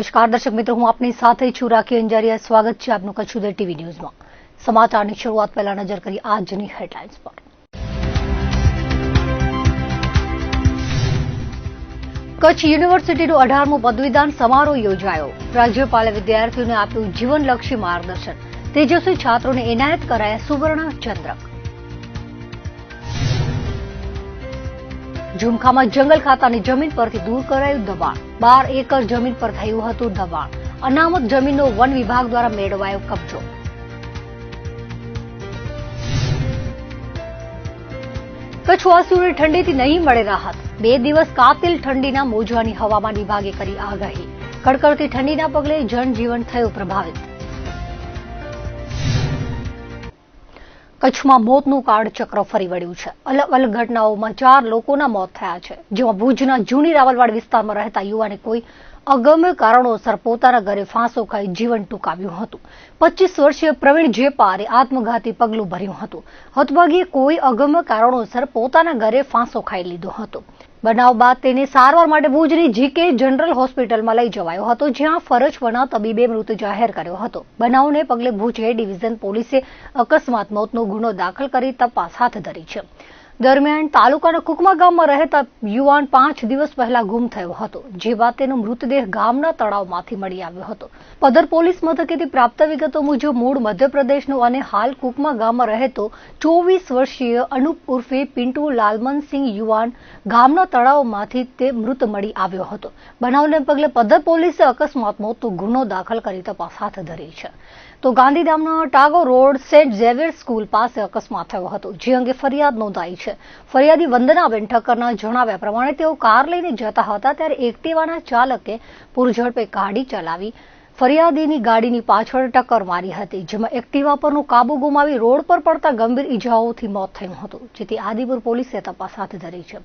નમસ્કાર દર્શક મિત્રો, હું આપની સાથે છું રાખી અંજારિયા. સ્વાગત છે આપનું કચ્છ ઉદય ટીવી ન્યૂઝમાં. સમાચારની શરૂઆત પહેલા નજર કરી આજની હેડલાઇન્સ પર. કચ્છ યુનિવર્સિટીનો 18મો પદવીદાન સમારોહ યોજાયો. રાજ્યપાલે વિદ્યાર્થીઓને આપ્યું જીવનલક્ષી માર્ગદર્શન. તેજસ્વી છાત્રોને એનાયત કરાયા સુવર્ણ ચંદ્રક. ઝુમખામાં જંગલ ખાતાની જમીન પરથી દૂર કરાયું દબાણ. 12 એકર જમીન પર થયું હતું દબાણ. અનામત જમીનનો વન વિભાગ દ્વારા મેળવાયો કબજો. કચ્છવાસીઓને ઠંડીથી નહીં મળે રાહત. 2 દિવસ કાતિલ ઠંડીના મોજાની હવામાન વિભાગે કરી આગાહી. કડકડતી ઠંડીના પગલે જનજીવન થયું પ્રભાવિત. કચ્છમાં મોતનું કાળચક્ર ફરી વળ્યું છે. અલગ અલગ ઘટનાઓમાં 4 લોકોના મોત થયા છે, જેમાં ભુજના જૂની રાવલવાડ વિસ્તારમાં રહેતા યુવાને કોઈ અગમ્ય કારણોસર પોતાના ઘરે ફાંસો ખાઈ જીવન ટૂંકાવ્યું હતું. 25 વર્ષીય પ્રવીણ જેપારે આત્મઘાતી પગલું ભર્યું હતું. હતભાગીએ કોઈ અગમ્ય કારણોસર પોતાના ઘરે ફાંસો ખાઈ લીધો હતો. બનાવ બાદ તેને સારવાર માટે ભુજની જીકે જનરલ હોસ્પિટલમાં લઈ જવાયો હતો, જ્યાં ફરજ પરના તબીબે મૃત જાહેર કર્યો હતો. બનાવને પગલે ભુજ એ ડિવિઝન પોલીસે અકસ્માત મોતનો ગુનો દાખલ કરી તપાસ હાથ ધરી છે. દરમિયાન તાલુકાના કુકમા ગામમાં રહેતા યુવાન 5 દિવસ પહેલા ગુમ થયો હતો, જે બાદ તેનો મૃતદેહ ગામના તળાવમાંથી મળી આવ્યો હતો. પદર પોલીસ મથકેથી પ્રાપ્ત વિગતો મુજબ મૂળ મધ્યપ્રદેશનો અને હાલ કુકમા ગામમાં રહેતો 24 વર્ષીય અનુપ ઉર્ફે પિન્ટુ લાલમનસિંહ યુવાન ગામના તળાવમાંથી તે મૃત મળી આવ્યો હતો. બનાવને પગલે પદર પોલીસે અકસ્માત મોતનો ગુનો દાખલ કરી તપાસ હાથ ધરી છે. તો ગાંધીધામના Tagore road saint Xavier school પાસે અકસ્માત થયો હતો, જે અંગે ફરિયાદ નોંધાઈ છે. ફરિયાદી વંદનાબેન ઠક્કરના જણાવ્યા પ્રમાણે તેઓ કાર લઈને જતા હતા, ત્યારે એક્ટિવાના ચાલકે પૂરઝડપે ગાડી ચલાવી ફરિયાદીની ગાડીની પાછળ ટક્કર મારી હતી, જેમાં એક્ટિવા પરનો કાબુ ગુમાવી રોડ પર પડતા ગંભીર ઇજાઓથી મોત થયું હતું, જેથી આદિપુર પોલીસે તપાસ હાથ ધરી છે.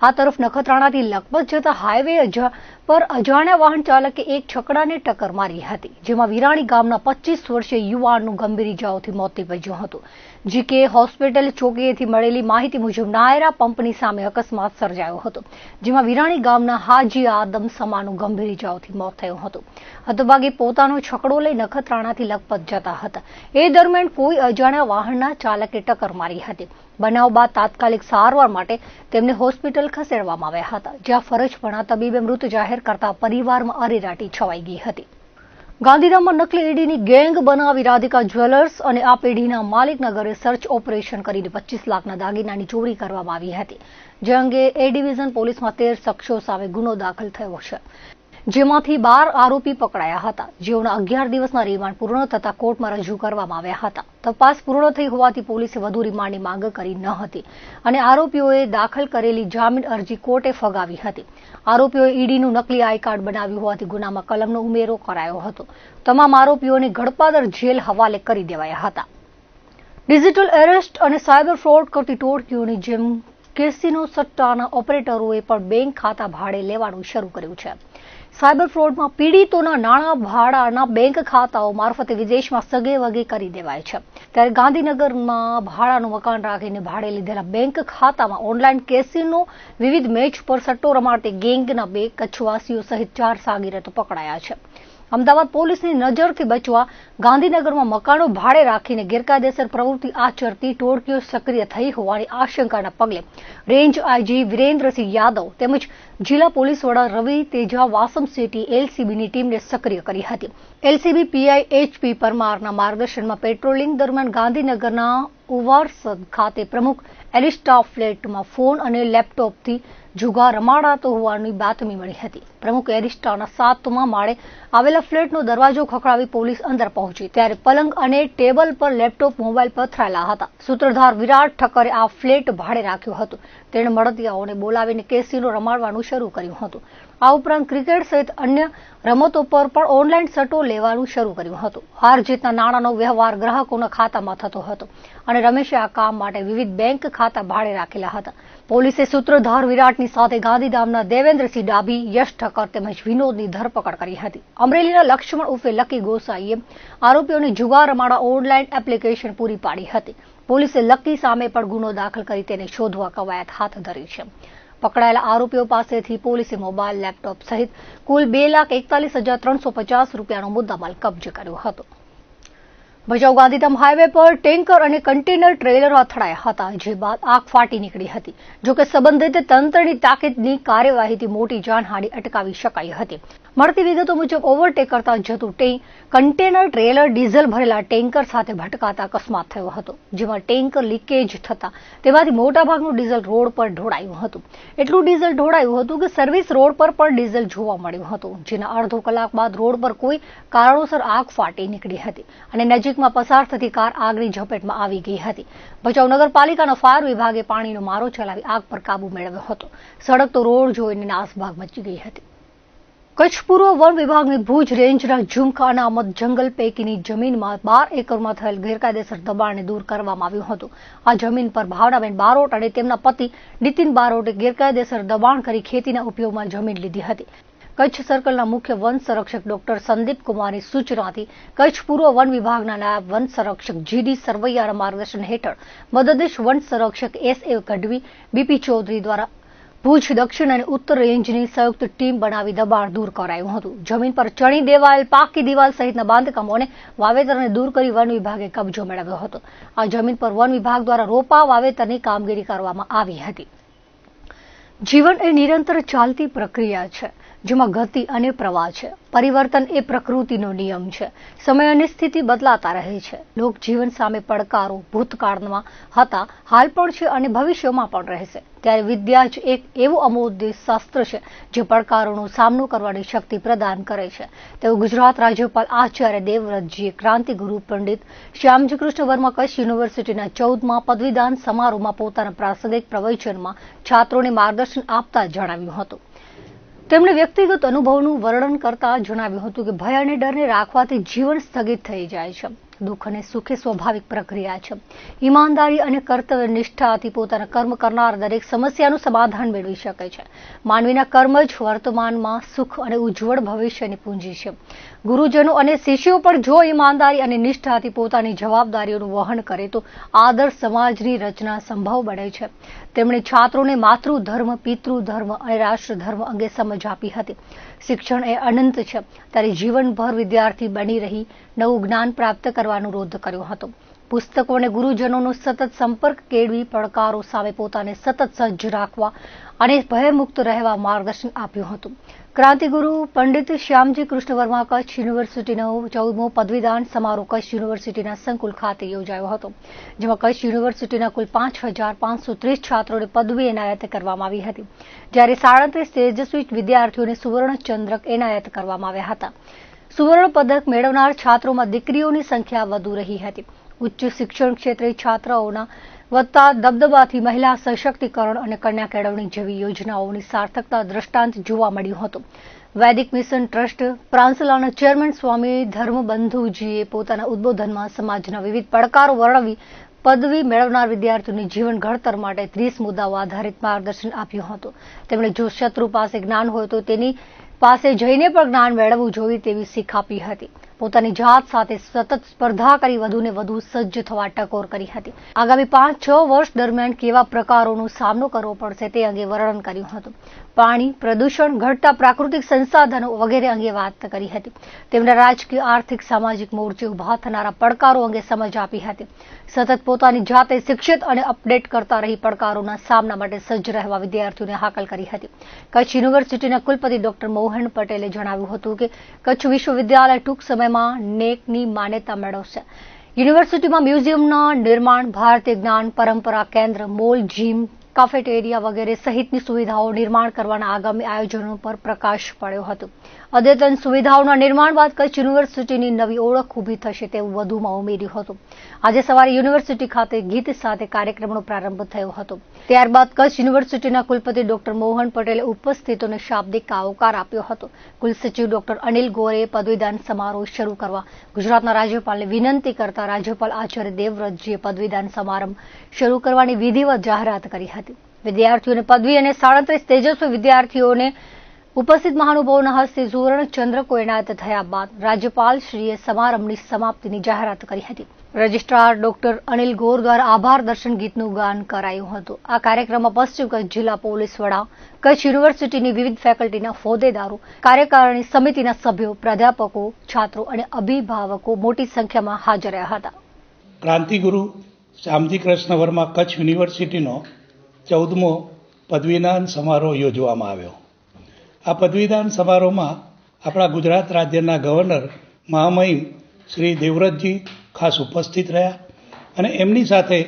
આ તરફ નખત્રાણાથી લખપત જતા હાઈવે પર અજાણ્યા વાહન ચાલકે એક છકડાને ટક્કર મારી હતી, જેમાં વિરાણી ગામના 25 વર્ષીય યુવાનનું ગંભીર ઇજાઓથી મોત નીપજ્યું હતું. જીકે હોસ્પિટલ ચોકીએથી મળેલી માહિતી મુજબ નાયરા પંપની સામે અકસ્માત સર્જાયો હતો, જેમાં વિરાણી ગામના હાજી આદમ સમાનું ગંભીર ઇજાઓથી મોત થયું હતું. હતભાગી પોતાનો છકડો લઈ નખત્રાણાથી લખપત જતા હતા. એ દરમિયાન કોઈ અજાણ્યા વાહનના ચાલકે ટક્કર મારી હતી. બનાવ બાદ તાત્કાલિક સારવાર માટે તેમને હોસ્પિટલ ખસેડવામાં આવ્યા હતા, જ્યાં ફરજ પરના તબીબે મૃત જાહેર કરતા પરિવારમાં અરેરાટી છવાઈ ગઈ હતી. ગાંધીધામમાં નકલી ઈડીની ગેંગ બનાવી રાધિકા જ્વેલર્સ અને આ પેઢીના માલિકના ઘરે સર્ચ ઓપરેશન કરીને 25 લાખના દાગીનાની ચોરી કરવામાં આવી હતી, જે અંગે એ ડિવિઝન પોલીસમાં 13 શખ્સો સામે ગુનો દાખલ થયો છે, જેમાંથી 12 આરોપી પકડાયા હતા, જેઓના 11 દિવસના રિમાન્ડ પૂર્ણ થતા કોર્ટમાં રજૂ કરવામાં આવ્યા હતા. તપાસ પૂર્ણ થઈ હોવાથી પોલીસે વધુ રિમાન્ડની માંગ કરી ન હતી અને આરોપીઓએ દાખલ કરેલી જામીન અરજી કોર્ટે ફગાવી હતી. આરોપીઓએ ઈડીનું નકલી આઈ કાર્ડ બનાવ્યું હોવાથી ગુનામાં કલમનો ઉમેરો કરાયો હતો. તમામ આરોપીઓને ગડપાદર જેલ હવાલે કરી દેવાયા હતા. ડિજિટલ એરેસ્ટ અને સાયબર ફ્રોડ કરતી ટોળકીઓની જેમ કેસિનો સટ્ટાના ઓપરેટરોએ પણ બેંક ખાતા ભાડે લેવાનું શરૂ કર્યું છે. સાયબર ફ્રોડમાં પીડિતોના નાણાં ભાડાના બેંક ખાતાઓ મારફતે વિદેશમાં સગે વગે કરી દેવાય છે. ત્યારે ગાંધીનગરમાં ભાડાનું મકાન રાખીને ભાડે લીધેલા બેંક ખાતામાં ઓનલાઈન કેસિનો વિવિધ મેચ પર સટ્ટો રમાડતી ગેંગના 2 કચ્છવાસીઓ સહિત 4 સાગીરતો પકડાયા છે. અમદાવાદ પોલીસની નજરથી બચવા ગાંધીનગરમાં મકાનો ભાડે રાખીને ગેરકાયદેસર પ્રવૃત્તિ આચરતી ટોળકીઓ સક્રિય થઈ હોવાની આશંકાના પગલે રેન્જ આઈજી વિરેન્દ્રસિંહ યાદવ તેમજ જિલ્લા પોલીસ વડા રવિ તેજા વાસમ સિટી એલસીબીની ટીમને સક્રિય કરી હતી. એલસીબી પીઆઈ એચપી પરમારના માર્ગદર્શનમાં પેટ્રોલિંગ દરમિયાન ગાંધીનગરના ઉવારસદ ખાતે પ્રમુખ એરિસ્ટા ફ્લેટમાં ફોન અને લેપટોપથી જુગાર રમાડાતો હોવાની બાતમી મળી હતી. પ્રમુખ એરિસ્ટાના 7મા માળે આવેલા ફ્લેટનો દરવાજો ખખડાવી પોલીસ અંદર પહોંચી, ત્યારે પલંગ અને ટેબલ પર લેપટોપ મોબાઈલ પથરાયેલા હતા. સૂત્રધાર વિરાટ ઠક્કરે આ ફ્લેટ ભાડે રાખ્યો હતો. તેણે મળતિયાઓને બોલાવીને કેસિનો રમાડવાનું શરૂ કર્યું હતું. આ ઉપરાંત ક્રિકેટ સહિત અન્ય રમતો પર પણ ઓનલાઈન સટ્ટો લેવાનું શરૂ કર્યું હતું. હાર જીતના નાણાંનો વ્યવહાર ગ્રાહકોના ખાતામાં થતો હતો અને રમેશે આ કામ માટે વિવિધ બેંક ખાતા ભાડે રાખેલા હતા. પોલીસે સૂત્રધાર વિરાટની સાથે ગાંધીધામના દેવેન્દ્રસિંહ ડાભી, યશ ઠક્કર તેમજ વિનોદની ધરપકડ કરી હતી. અમરેલીના લક્ષ્મણ ઉર્ફે લકી ગોસાઈએ આરોપીઓને જુગાર રમાડા ઓનલાઈન એપ્લિકેશન પૂરી પાડી હતી. પોલીસે લકી સામે પણ ગુનો દાખલ કરી તેને શોધવા કવાયત હાથ ધરી છે. પકડાયેલા આરોપીઓ પાસેથી પોલીસે મોબાઈલ, લેપટોપ સહિત કુલ 2,41,350 રૂપિયાનો મુદ્દામાલ કબજે કર્યો હતો. ભચાઉ ગાંધીધામ હાઈવે પર ટેન્કર અને કન્ટેનર ટ્રેલર અથડાયા હતા, જે બાદ આગ ફાટી નીકળી હતી. જોકે સંબંધિત તંત્રની તાકીદની કાર્યવાહીથી મોટી જાનહાનિ અટકાવી શકાઈ હતી. મળતી વિગતો મુજબ ઓવરટેક કરતા જતું કન્ટેનર ટ્રેલર ડીઝલ ભરેલા ટેન્કર સાથે ભટકાતા અકસ્માત થયો હતો, જેમાં ટેન્કર લીકેજ થતા તેમાંથી મોટાભાગનું ડીઝલ રોડ પર ઢોળાયું હતું. એટલું ડીઝલ ઢોળાયું હતું કે સર્વિસ રોડ પર પણ ડીઝલ જોવા મળ્યું હતું, જેના અડધો કલાક બાદ રોડ પર કોઈ કારણોસર આગ ફાટી નીકળી હતી અને નજીકમાં પસાર થતી કાર આગની ઝપેટમાં આવી ગઈ હતી. ભચાઉ નગરપાલિકાના ફાયર વિભાગે પાણીનો મારો ચલાવી આગ પર કાબુ મેળવ્યો હતો. સળગતો રોડ જોઈને નાસભાગ મચી ગઈ હતી. કચ્છ પૂર્વ વન વિભાગની ભુજ રેન્જના ઝુમખા અનામત જંગલ પૈકીની જમીનમાં 12 એકરમાં થયેલ ગેરકાયદેસર દબાણને દૂર કરવામાં આવ્યું હતું. આ જમીન પર ભાવનાબેન બારોટ અને તેમના પતિ નીતિન બારોટે ગેરકાયદેસર દબાણ કરી ખેતીના ઉપયોગમાં જમીન લીધી હતી. કચ્છ સર્કલના મુખ્ય વન સંરક્ષક ડોક્ટર સંદીપ કુમારની સૂચનાથી કચ્છ પૂર્વ વન વિભાગના નાયબ વન સંરક્ષક જીડી સરવૈયાના માર્ગદર્શન હેઠળ મદદનીશ વન સંરક્ષક એસએ ગઢવી, બીપી ચૌધરી દ્વારા ભુજ દક્ષિણ અને ઉત્તર રેન્જની સંયુક્ત ટીમ બનાવી દબાણ દૂર કરાયું હતું. જમીન પર ચણી દેવાયેલ પાકી દિવાલ સહિતના બાંધકામો અને વાવેતરને દૂર કરી વન વિભાગે કબજો મેળવ્યો હતો. આ જમીન પર વન વિભાગ દ્વારા રોપા વાવેતરની કામગીરી કરવામાં આવી હતી. જીવન એ નિરંતર ચાલતી પ્રક્રિયા છે, જેમાં ગતિ અને પ્રવાહ છે. પરિવર્તન એ પ્રકૃતિનો નિયમ છે. સમય અને સ્થિતિ બદલાતા રહે છે. લોક જીવન સામે પડકારો ભૂતકાળમાં હતા, હાલ પણ છે અને ભવિષ્યમાં પણ રહેશે. ત્યારે વિદ્યા જ એક એવું અમૂલ્ય શાસ્ત્ર છે જે પડકારોનો સામનો કરવાની શક્તિ પ્રદાન કરે છે, તેવું ગુજરાત રાજ્યપાલ આચાર્ય દેવવ્રતજીએ ક્રાંતિગુરુ પંડિત શ્યામજી કૃષ્ણ વર્મા કચ્છ યુનિવર્સિટીના 14મા પદવીદાન સમારોહમાં પોતાના પ્રાસંગિક પ્રવચનમાં છાત્રોને માર્ગદર્શન આપતા જણાવ્યું હતું. તેમણે વ્યક્તિગત અનુભવનું વર્ણન કરતા જણાવ્યું હતું કે ભય અને ડરને રાખવાથી જીવન સ્થગિત થઈ જાય છે. દુઃખ અને સુખ એ સ્વાભાવિક પ્રક્રિયા છે. ઈમાનદારી અને કર્તવ્ય નિષ્ઠાથી પોતાના કર્મ કરનાર દરેક સમસ્યાનું સમાધાન મેળવી શકે છે. માનવીના કર્મ જ વર્તમાનમાં સુખ અને ઉજ્જવળ ભવિષ્યની પૂંજી છે. ગુરુજનો અને શિષ્યો પણ જો ઈમાનદારી અને નિષ્ઠાથી પોતાની જવાબદારીઓનું વહન કરે તો આદર્શ સમાજની રચના સંભવ બને છે. તેમણે છાત્રોને માતૃધર્મ, પિતૃધર્મ અને રાષ્ટ્રધર્મ અંગે સમજ આપી હતી. શિક્ષણ એ અનંત છે, ત્યારે જીવનભર વિદ્યાર્થી બની રહી નવું જ્ઞાન પ્રાપ્ત કરવાનો અનુરોધ કર્યો હતો. પુસ્તકો અને ગુરુજનોનો સતત સંપર્ક કેળવી પડકારો સામે પોતાને સતત સજ્જ રાખવા અને ભયમુક્ત રહેવા માર્ગદર્શન આપ્યું હતું. ક્રાંતિગુરુ પંડિત શ્યામજી કૃષ્ણ વર્મા કચ્છ યુનિવર્સિટીનો 14મો પદવીદાન સમારોહ કચ્છ યુનિવર્સિટીના સંકુલ ખાતે યોજાયો હતો, જેમાં કચ્છ યુનિવર્સિટીના કુલ 5,530 છાત્રોને પદવી એનાયત કરવામાં આવી હતી, જ્યારે 37 તેજસ્વી વિદ્યાર્થીઓને સુવર્ણચંદ્રક એનાયત કરવામાં આવ્યા હતા. સુવર્ણ પદક મેળવનાર છાત્રોમાં દીકરીઓની સંખ્યા વધુ રહી હતી. ઉચ્ચ શિક્ષણ ક્ષેત્રે છાત્રાઓના વધતા દબદબાથી મહિલા સશક્તિકરણ અને કન્યા કેળવણી જેવી યોજનાઓની સાર્થકતા દ્રષ્ટાંત જોવા મળ્યું હતું. વૈદિક મિશન ટ્રસ્ટ પ્રાંસલાના ચેરમેન સ્વામી ધર્મબંધુજીએ પોતાના ઉદ્બોધનમાં સમાજના વિવિધ પડકારો વર્ણવી પદવી મેળવનાર વિદ્યાર્થીઓની જીવન ઘડતર માટે 30 મુદ્દાઓ આધારિત માર્ગદર્શન આપ્યું હતું. તેમણે જો શત્રુ પાસે જ્ઞાન હોય તો તેની પાસે જઈને પણ જ્ઞાન મેળવવું જોઈએ તેવી શીખ આપી હતી. પોતાની જાત સાથે સતત સ્પર્ધા કરી વધુને વધુ સજ્જ થવા ટકોર કરી હતી. આગામી 5-6 વર્ષ દરમિયાન કેવા પ્રકારોનો સામનો કરવો પડશે તે અંગે વર્ણન કર્યું હતું. પાણી પ્રદૂષણ, ઘટતા પ્રાકૃતિક સંસાધનો વગેરે અંગે વાત કરી હતી. તેમણે રાજકીય, આર્થિક, સામાજિક મોરચે ઉભા થનારા પડકારો અંગે સમજ આપી હતી. સતત પોતાની જાતે શિક્ષિત અને અપડેટ કરતા રહી પડકારોના સામના માટે સજ્જ રહેવા વિદ્યાર્થીઓને હાકલ કરી હતી. કચ્છ યુનિવર્સિટીના કુલપતિ ડોક્ટર મોહન પટેલે જણાવ્યું હતું કે કચ્છ વિશ્વવિદ્યાલય ટૂંક સમયમાં નેકની માન્યતા મેળવશે. યુનિવર્સિટીમાં મ્યુઝિયમના નિર્માણ, ભારતીય જ્ઞાન પરંપરા કેન્દ્ર, મોલ, જીમ, કાફેટેરિયા વગેરે સહિતની સુવિધાઓ નિર્માણ કરવાના આગામી આયોજનો પર પ્રકાશ પડ્યો હતો. અદ્યતન સુવિધાઓના નિર્માણ બાદ કચ્છ યુનિવર્સિટીની નવી ઓળખ ઊભી થશે તેવું વધુમાં ઉમેર્યું હતું. આજે સવારે યુનિવર્સિટી ખાતે ગીત સાથે કાર્યક્રમનો પ્રારંભ થયો હતો. ત્યારબાદ કચ્છ યુનિવર્સિટીના કુલપતિ ડોક્ટર મોહન પટેલે ઉપસ્થિતોને શાબ્દિક આવકાર આપ્યો હતો. કુલસચિવ ડોક્ટર અનિલ ગોરે પદવીદાન સમારોહ શરૂ કરવા ગુજરાતના રાજ્યપાલને વિનંતી કરતા રાજ્યપાલ આચાર્ય દેવવ્રતજીએ પદવીદાન સમારંભ શરૂ કરવાની વિધિવત જાહેરાત કરી હતી. વિદ્યાર્થીઓને પદવી અને 37 તેજસ્વી વિદ્યાર્થીઓને ઉપસ્થિત મહાનુભાવોના હસ્તે સુવર્ણ ચંદ્રકો એનાયત થયા બાદ રાજ્યપાલશ્રીએ સમારંભની સમાપ્તિની જાહેરાત કરી હતી. રજિસ્ટ્રાર ડોક્ટર અનિલ ગોર દ્વારા આભાર દર્શન ગીતનું ગાન કરાયું હતું. આ કાર્યક્રમમાં પશ્ચિમ કચ્છ જિલ્લા પોલીસ વડા, કચ્છ યુનિવર્સિટીની વિવિધ ફેકલ્ટીના હોદ્દેદારો, કાર્યકારિણી સમિતિના સભ્યો, પ્રાધ્યાપકો, છાત્રો અને અભિભાવકો મોટી સંખ્યામાં હાજર રહ્યા હતા. ક્રાંતિગુરુ શામજી કૃષ્ણ વર્મા કચ્છ યુનિવર્સિટીનો 14મો પદવીદાન સમારોહ યોજવામાં આવ્યો. આ પદવીદાન સમારોહમાં આપણા ગુજરાત રાજ્યના ગવર્નર મહામહિમ શ્રી દેવવ્રતજી ખાસ ઉપસ્થિત રહ્યા અને એમની સાથે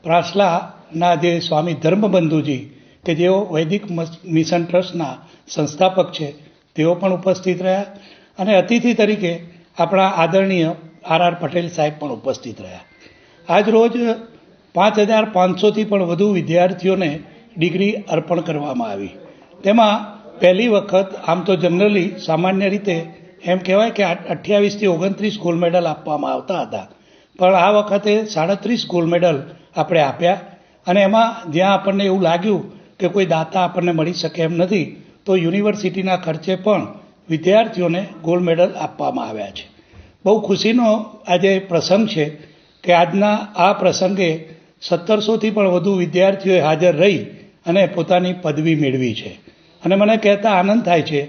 પ્રાસલાના જે સ્વામી ધર્મબંધુજી કે જેઓ વૈદિક મિશન ટ્રસ્ટના સંસ્થાપક છે તેઓ પણ ઉપસ્થિત રહ્યા અને અતિથિ તરીકે આપણા આદરણીય આર પટેલ સાહેબ પણ ઉપસ્થિત રહ્યા. આજ રોજ 5500થી પણ વધુ વિદ્યાર્થીઓને ડિગ્રી અર્પણ કરવામાં આવી. તેમાં પહેલી વખત આમ તો જનરલી સામાન્ય રીતે એમ કહેવાય કે 28 થી 29 ગોલ્ડ મેડલ આપવામાં આવતા હતા, પણ આ વખતે 37 ગોલ્ડ મેડલ આપણે આપ્યા અને એમાં જ્યાં આપણને એવું લાગ્યું કે કોઈ દાતા આપણને મળી શકે એમ નથી તો યુનિવર્સિટીના ખર્ચે પણ વિદ્યાર્થીઓને ગોલ્ડ મેડલ આપવામાં આવ્યા છે. બહુ ખુશીનો આજે પ્રસંગ છે કે આજના આ પ્રસંગે 1700થી પણ વધુ વિદ્યાર્થીઓએ હાજર રહી અને પોતાની પદવી મેળવી છે. અને મને કહેતા આનંદ થાય છે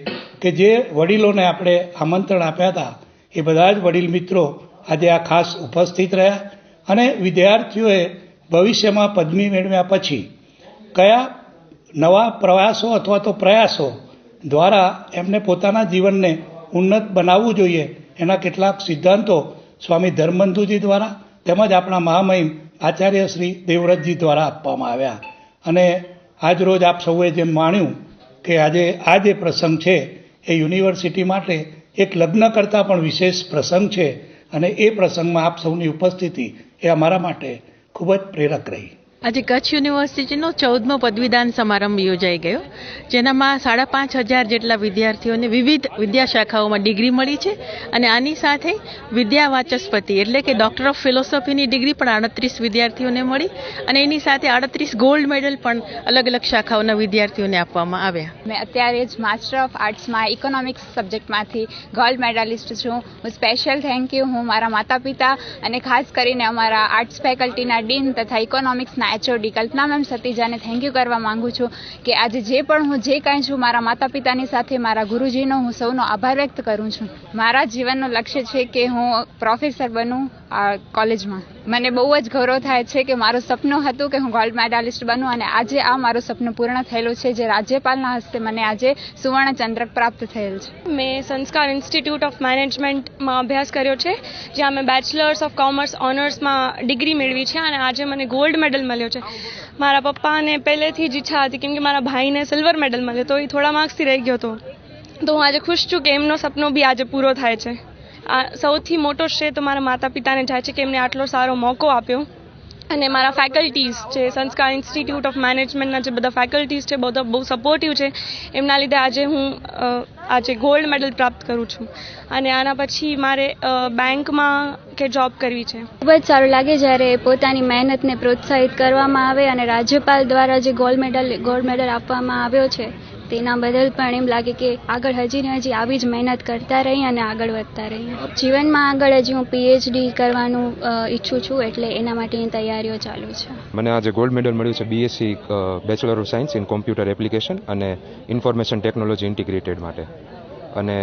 કે જે વડીલોને આપણે આમંત્રણ આપ્યા હતા એ બધા જ વડીલ મિત્રો આજે આ ખાસ ઉપસ્થિત રહ્યા અને વિદ્યાર્થીઓએ ભવિષ્યમાં પદવી મેળવ્યા પછી કયા નવા પ્રયાસો અથવા તો પ્રયાસો દ્વારા એમને પોતાના જીવનને ઉન્નત બનાવવું જોઈએ એના કેટલાક સિદ્ધાંતો સ્વામી ધર્મબંધુજી દ્વારા તેમજ આપણા મહામહિમ આચાર્ય શ્રી દેવવ્રતજી દ્વારા આપવામાં આવ્યા. અને આજ રોજ આપ સૌએ જેમ માણ્યું કે આજે આ જે પ્રસંગ છે એ યુનિવર્સિટી માટે એક લગ્ન કરતાં પણ વિશેષ પ્રસંગ છે અને એ પ્રસંગમાં આપ સૌની ઉપસ્થિતિ એ અમારા માટે ખૂબ જ પ્રેરક રહી. આજે કચ્છ યુનિવર્સિટીનો 14મો પદવીદાન સમારંભ યોજાઈ ગયો, જેનામાં 5500 જેટલા વિદ્યાર્થીઓને વિવિધ વિદ્યા શાખાઓમાં ડિગ્રી મળી છે અને આની સાથે વિદ્યા વાચસ્પતિ એટલે કે ડોક્ટર ઓફ ફિલોસોફીની ડિગ્રી પણ 38 વિદ્યાર્થીઓને મળી અને એની સાથે 38 ગોલ્ડ મેડલ પણ અલગ અલગ શાખાઓના વિદ્યાર્થીઓને આપવામાં આવ્યા. મેં અત્યારે જ માસ્ટર ઓફ આર્ટ્સમાં ઇકોનોમિક્સ સબ્જેક્ટમાંથી ગોલ્ડ મેડાલિસ્ટ છું. હું સ્પેશિયલ થેન્ક યુ હું મારા માતા પિતા અને ખાસ કરીને અમારા આર્ટ્સ ફેકલ્ટીના ડીન તથા ઇકોનોમિક્સના HOD કલ્પના મેમ સતીજાને થેન્ક યુ કરવા માંગુ છું કે આજે જે પણ હું જે કાંઈ છું મારા માતા પિતાની સાથે મારા ગુરુજીનો હું સૌનો આભાર વ્યક્ત કરું છું. મારા જીવનનું લક્ષ્ય છે કે હું પ્રોફેસર બનું આ કોલેજમાં. મને બહુ જ ગૌરવ થાય છે કે મારું સપનું હતું કે હું ગોલ્ડ મેડાલિસ્ટ બનું અને આજે આ મારું સપનું પૂર્ણ થયેલું છે, જે રાજ્યપાલના હસ્તે મને આજે સુવર્ણ ચંદ્રક પ્રાપ્ત થયેલ છે. મેં સંસ્કાર ઇન્સ્ટિટ્યૂટ ઓફ મેનેજમેન્ટમાં અભ્યાસ કર્યો છે, જ્યાં મેં બેચલર્સ ઓફ કોમર્સ ઓનર્સમાં ડિગ્રી મેળવી છે અને આજે મને ગોલ્ડ મેડલ મળ્યો છે. મારા પપ્પાને પહેલેથી જ ઈચ્છા હતી કેમ કે મારા ભાઈને સિલ્વર મેડલ મળ્યો તો એ થોડા માર્ક્સથી રહી ગયો હતો, તો હું આજે ખુશ છું કે એમનો સપનો બી આજે પૂરો થાય છે. આ સૌથી મોટો શ્રેય તો મારા માતા પિતાને જાય છે કે એમને આટલો સારો મોકો આપ્યો અને મારા ફેકલ્ટીઝ છે, સંસ્કાર ઇન્સ્ટિટ્યૂટ ઓફ મેનેજમેન્ટના જે બધા ફેકલ્ટીઝ છે બધા બહુ સપોર્ટિવ છે, એમના લીધે આજે હું આજે ગોલ્ડ મેડલ પ્રાપ્ત કરું છું અને આના પછી મારે બેંકમાં કે જોબ કરવી છે. ખૂબ જ સારું લાગે જ્યારે પોતાની મહેનતને પ્રોત્સાહિત કરવામાં આવે અને રાજ્યપાલ દ્વારા જે ગોલ્ડ મેડલ આપવામાં આવ્યો છે તેના બદલ પણ એમ લાગે કે આગળ હજી ને હજી આવી જ મહેનત કરતા રહીએ અને આગળ વધતા રહીએ. જીવનમાં આગળ હજી હું PhD કરવાનું ઈચ્છું છું એટલે એના માટેની તૈયારીઓ ચાલુ છે. મને આજે ગોલ્ડ મેડલ મળ્યું છે BSc bachelor of science in computer application અને ઇન્ફોર્મેશન ટેકનોલોજી ઇન્ટિગ્રેટેડ માટે અને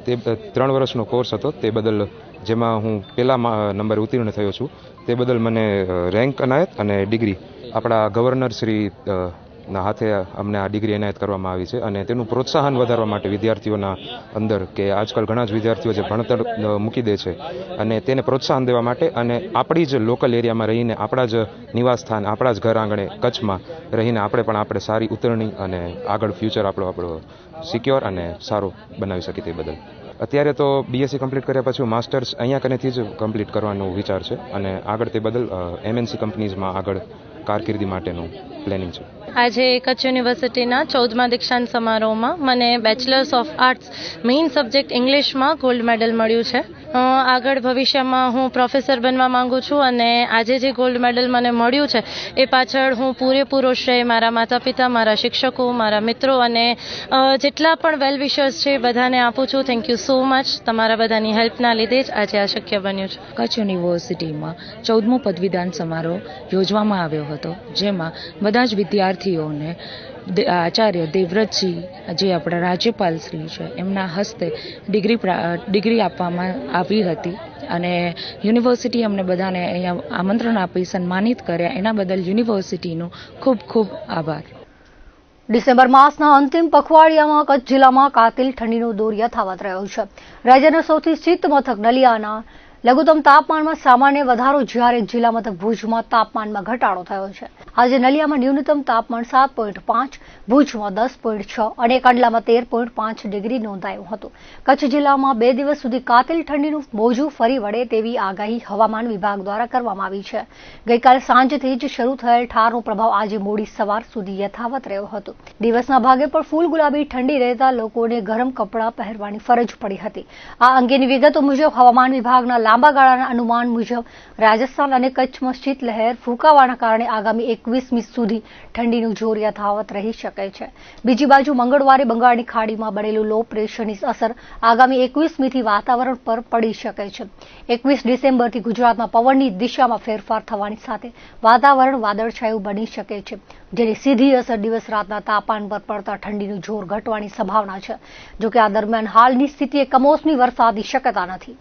તે 3 વર્ષનો કોર્સ હતો તે બદલ જેમાં હું પહેલા નંબરે ઉત્તીર્ણ થયો છું તે બદલ મને રેન્ક અનાયત અને ડિગ્રી આપણા ગવર્નર શ્રી ના હાથે અમને આ ડિગ્રી એનાયત કરવામાં આવી છે અને તેનું પ્રોત્સાહન વધારવા માટે વિદ્યાર્થીઓના અંદર કે આજકાલ ઘણા જ વિદ્યાર્થીઓ જે ભણતર મૂકી દે છે અને તેને પ્રોત્સાહન દેવા માટે અને આપણી જ લોકલ એરિયામાં રહીને આપણા જ નિવાસ સ્થાન આપણા જ ઘર આંગણે કચ્છમાં રહીને આપણે સારી ઉતરણી અને આગળ ફ્યુચર આપણો સિક્યોર અને સારો બનાવી શકીએ તે બદલ. અત્યારે તો BSc કમ્પ્લીટ કર્યા પછી માસ્ટર્સ અહીંયા કનેથી જ કમ્પ્લીટ કરવાનો વિચાર છે અને આગળ તે બદલ MNC કંપનીઝમાં આગળ કારકિર્દી માટેનું પ્લાનિંગ છે. આજે કચ્છ યુનિવર્સિટીના 14મા દીક્ષાંત સમારોહમાં મને bachelors of arts main subject ઇંગ્લિશમાં ગોલ્ડ મેડલ મળ્યું છે. આગળ ભવિષ્યમાં હું પ્રોફેસર બનવા માંગુ છું અને આજે જે ગોલ્ડ મેડલ મને મળ્યું છે એ પાછળ હું પૂરેપૂરો શ્રેય મારા માતા પિતા, મારા શિક્ષકો, મારા મિત્રો અને જેટલા પણ વેલ વિશર્સ છે બધાને આપું છું. Thank you so much. તમારા બધાની હેલ્પના લીધે જ આજે આ શક્ય બન્યું છે. કચ્છ યુનિવર્સિટીમાં 14મો પદવીદાન સમારોહ યોજવામાં આવ્યો હતો, જેમાં બધા જ વિદ્યાર્થીઓને આચાર્ય દેવવ્રતજી, જે આપણા રાજ્યપાલ શ્રી છે, એમના હસ્તે ડિગ્રી આપવામાં આવી હતી અને યુનિવર્સિટી અમને બધાને અહીંયા આમંત્રણ આપી સન્માનિત કર્યા. એના બદલ યુનિવર્સિટીનો ખૂબ ખૂબ આભાર. ડિસેમ્બર માસના અંતિમ પખવાડિયામાં કચ્છ જિલ્લામાં કાતિલ ઠંડીનો દોર યથાવત રહ્યો છે. રાજ્યના સૌથી શીત મથક નલિયાના લઘુત્તમ તાપમાનમાં સામાન્ય વધારો, જ્યારે જિલ્લા મથક ભુજમાં તાપમાનમાં ઘટાડો થયો છે. આજે નલિયામાં ન્યૂનતમ તાપમાન 7.5, ભુજમાં 10.6 અને કંડલામાં 13.5 ડિગ્રી નોંધાયું હતું. કચ્છ જિલ્લામાં 2 દિવસ સુધી કાતિલ ઠંડીનું મોજું ફરી વળે તેવી આગાહી હવામાન વિભાગ દ્વારા કરવામાં આવી છે. ગઈકાલે સાંજથી જ શરૂ થયેલ ઠારનો પ્રભાવ આજે મોડી સવાર સુધી યથાવત રહ્યો હતો. દિવસના ભાગે પણ ફૂલ ગુલાબી ઠંડી રહેતા લોકોને ગરમ કપડાં પહેરવાની ફરજ પડી હતી. આ અંગેની વિગતો મુજબ હવામાન વિભાગના લાંબા ગાળાના અનુમાન મુજબ રાજસ્થાન અને કચ્છમાં શીતલહેર ફૂંકાવાના કારણે આગામી 21મી સુધી ઠંડીનું જોર યથાવત રહી શકે છે. બીજી બાજુ મંગળવારે બંગાળની ખાડીમાં બનેલું લો પ્રેશરની અસર આગામી 21મીથી વાતાવરણ પર પડી શકે છે. 21 ડિસેમ્બરથી ગુજરાતમાં પવનની દિશામાં ફેરફાર થવાની સાથે વાતાવરણ વાદળછાયું બની શકે છે, જેની સીધી અસર દિવસ રાતના તાપમાન પર પડતા ઠંડીનું જોર ઘટવાની સંભાવના છે. જોકે આ દરમિયાન હાલની સ્થિતિએ કમોસમી વરસાદની શક્યતા નથી.